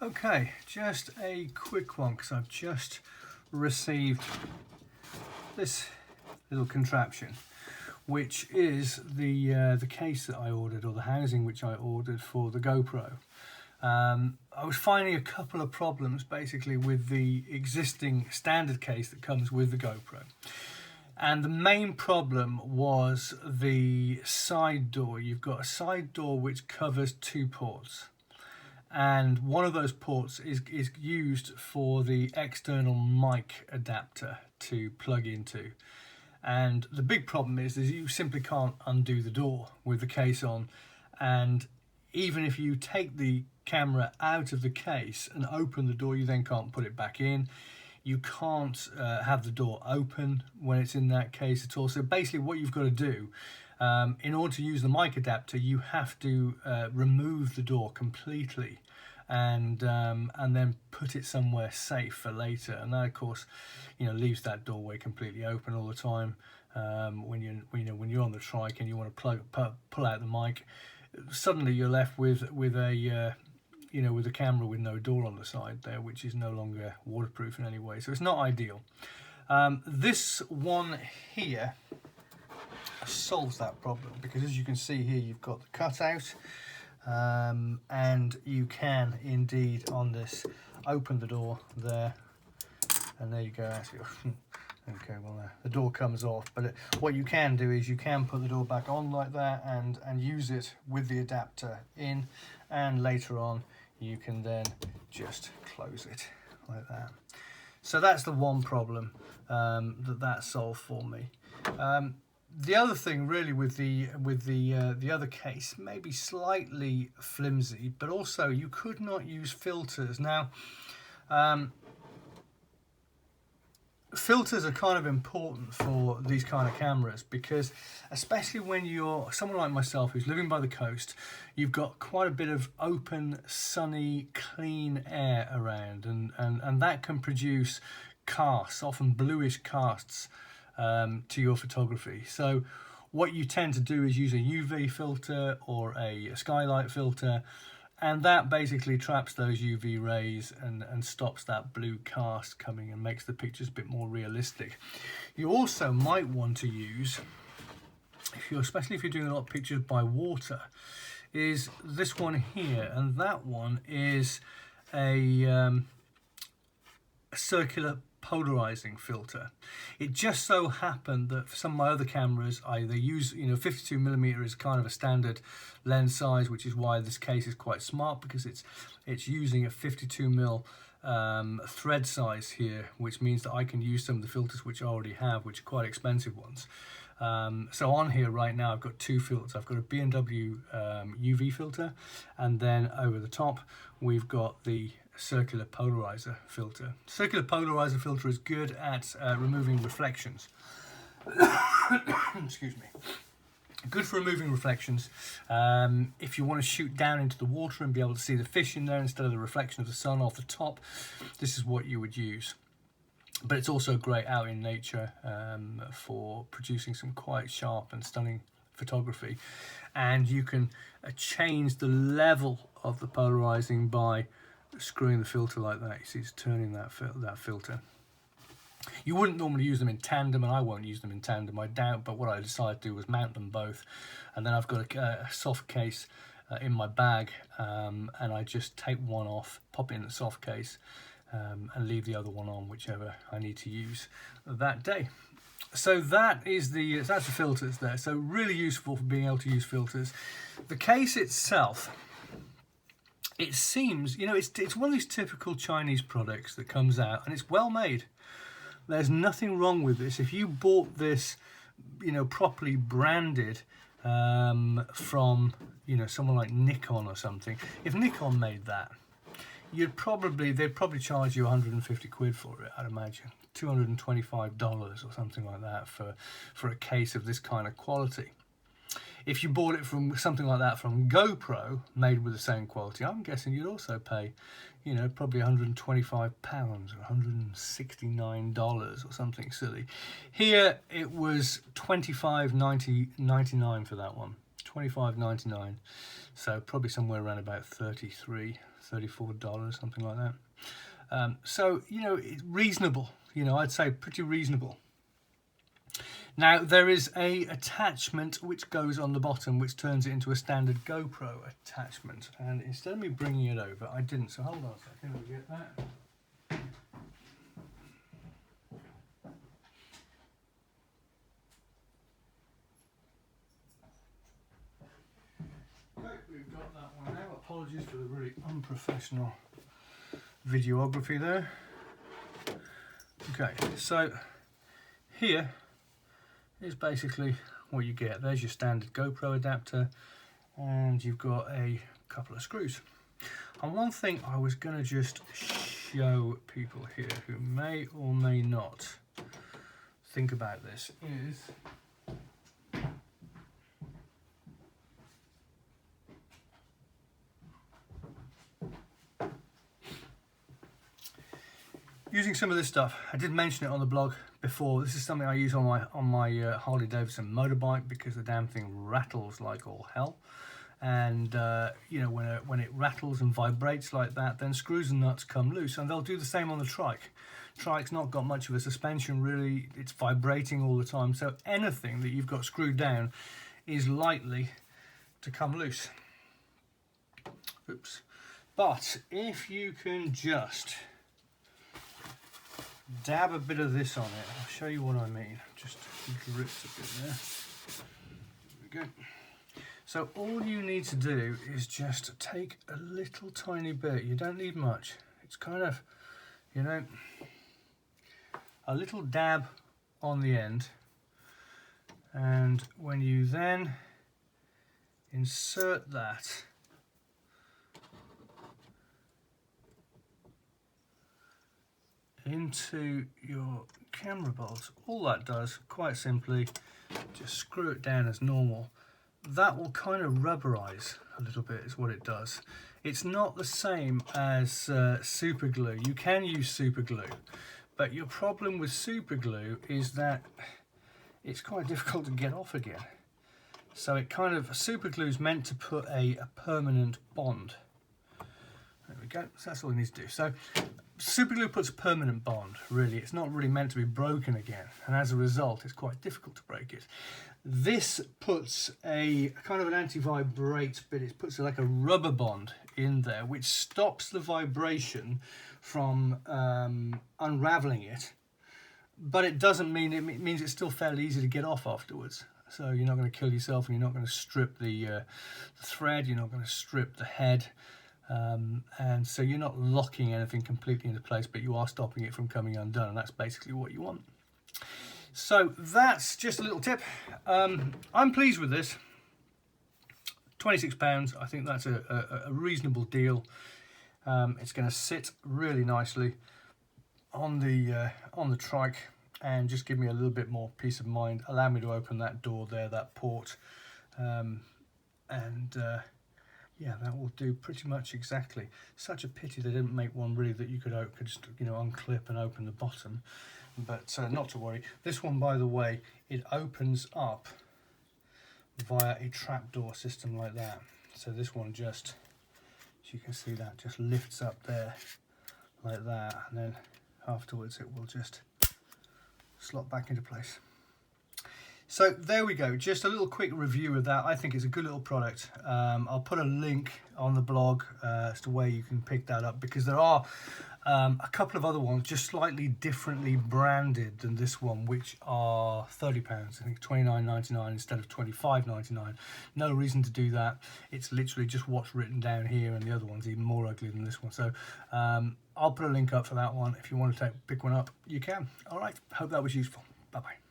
Okay, just a quick one because I've just received this little contraption, which is the case that I ordered, or the housing which I ordered for the GoPro. I was finding a couple of problems basically with the existing standard case that comes with the GoPro. And the main problem was the side door. You've got a side door which covers two ports. And one of those ports is used for the external mic adapter to plug into. And the big problem is you simply can't undo the door with the case on. And even if you take the camera out of the case and open the door, you then can't put it back in. You can't have the door open when it's in that case at all. So basically what you've got to do, in order to use the mic adapter, you have to remove the door completely and then put it somewhere safe for later. And that, of course, leaves that doorway completely open all the time. When you're on the trike and you want to pull out the mic, suddenly you're left with a camera with no door on the side there, which is no longer waterproof in any way. So it's not ideal. This one here solves that problem, because as you can see here, you've got the cutout, and you can indeed on this open the door there, and there you go. Actually, okay, well the door comes off, but what you can do is you can put the door back on like that and use it with the adapter in, and later on you can then just close it like that. So that's the one problem that solved for me. The other thing really with the other case, maybe slightly flimsy, but also you could not use filters. Now, filters are kind of important for these kind of cameras, because especially when you're someone like myself who's living by the coast, you've got quite a bit of open, sunny, clean air around, and that can produce casts, often bluish casts, to your photography. So what you tend to do is use a UV filter or a skylight filter, and that basically traps those UV rays and stops that blue cast coming and makes the pictures a bit more realistic. You also might want to use, especially if you're doing a lot of pictures by water, is this one here, and that one is a circular polarizing filter. It just so happened that for some of my other cameras, I either use 52mm is kind of a standard lens size, which is why this case is quite smart, because it's using a 52mm thread size here, which means that I can use some of the filters which I already have, which are quite expensive ones. So on here right now I've got two filters. I've got a B&W UV filter, and then over the top we've got the circular polarizer filter. Circular polarizer filter is good at removing reflections. Excuse me. Good for removing reflections. If you want to shoot down into the water and be able to see the fish in there instead of the reflection of the sun off the top, this is what you would use. But it's also great out in nature for producing some quite sharp and stunning photography. And you can change the level of the polarizing by screwing the filter like that. You see it's turning that filter. You wouldn't normally use them in tandem, and I won't use them in tandem, I doubt, but what I decided to do was mount them both. And then I've got a soft case in my bag, and I just take one off, pop it in the soft case, and leave the other one on, whichever I need to use that day. So that's the filters there. So really useful for being able to use filters. The case itself, it seems, it's one of these typical Chinese products that comes out, and it's well made. There's nothing wrong with this. If you bought this, properly branded from, someone like Nikon or something, if Nikon made that, they'd probably charge you 150 quid for it, I'd imagine. $225 or something like that for a case of this kind of quality. If you bought it from something like that from GoPro, made with the same quality, I'm guessing you'd also pay, probably £125 or $169 or something silly. Here it was $25.99 for that one. $25.99, so probably somewhere around about $33, $34, something like that. So, you know, it's reasonable, you know, I'd say pretty reasonable. Now there is a attachment which goes on the bottom which turns it into a standard GoPro attachment, and instead of me bringing it over, I didn't, so hold on a second, let me get that. Okay, we've got that one now. Apologies for the really unprofessional videography there. Okay, so here is basically what you get. There's your standard GoPro adapter, and you've got a couple of screws. And one thing I was going to just show people here who may or may not think about this is using some of this stuff. I did mention it on the blog before. This is something I use on my Harley Davidson motorbike because the damn thing rattles like all hell. And you know, when it rattles and vibrates like that, then screws and nuts come loose, and they'll do the same on the trike. Trike's not got much of a suspension really, it's vibrating all the time, so anything that you've got screwed down is likely to come loose. Oops. But if you can just dab a bit of this on it, I'll show you what I mean. Just drips a bit there. There we go. So all you need to do is just take a little tiny bit. You don't need much. It's kind of, you know, a little dab on the end. And when you then insert that into your camera bolt, all that does, quite simply, just screw it down as normal. That will kind of rubberize a little bit is what it does. It's not the same as super glue. You can use super glue, but your problem with super glue is that it's quite difficult to get off again. So it kind of, super glue is meant to put a permanent bond. There we go, so that's all it needs to do. So super glue puts a permanent bond, really. It's not really meant to be broken again, and as a result it's quite difficult to break it. This puts a kind of an anti-vibrate bit. It puts like a rubber bond in there which stops the vibration from unraveling it, but it doesn't mean, it means it's still fairly easy to get off afterwards. So you're not going to kill yourself, and you're not going to strip the thread, you're not going to strip the head. And so you're not locking anything completely into place, but you are stopping it from coming undone, and that's basically what you want. So that's just a little tip. I'm pleased with this. £26, I think that's a reasonable deal. It's going to sit really nicely on the trike and just give me a little bit more peace of mind, allow me to open that door there, that port, yeah, that will do pretty much exactly. Such a pity they didn't make one really that you could just, you know, unclip and open the bottom, but not to worry. This one, by the way, it opens up via a trapdoor system like that. So this one just, as you can see, that just lifts up there like that, and then afterwards it will just slot back into place. So there we go, just a little quick review of that. I think it's a good little product. I'll put a link on the blog as to where you can pick that up, because there are a couple of other ones just slightly differently branded than this one, which are £30. I think $29.99 instead of $25.99. No reason to do that. It's literally just what's written down here, and the other one's even more ugly than this one. So I'll put a link up for that one. If you want to pick one up, you can. All right, hope that was useful. Bye-bye.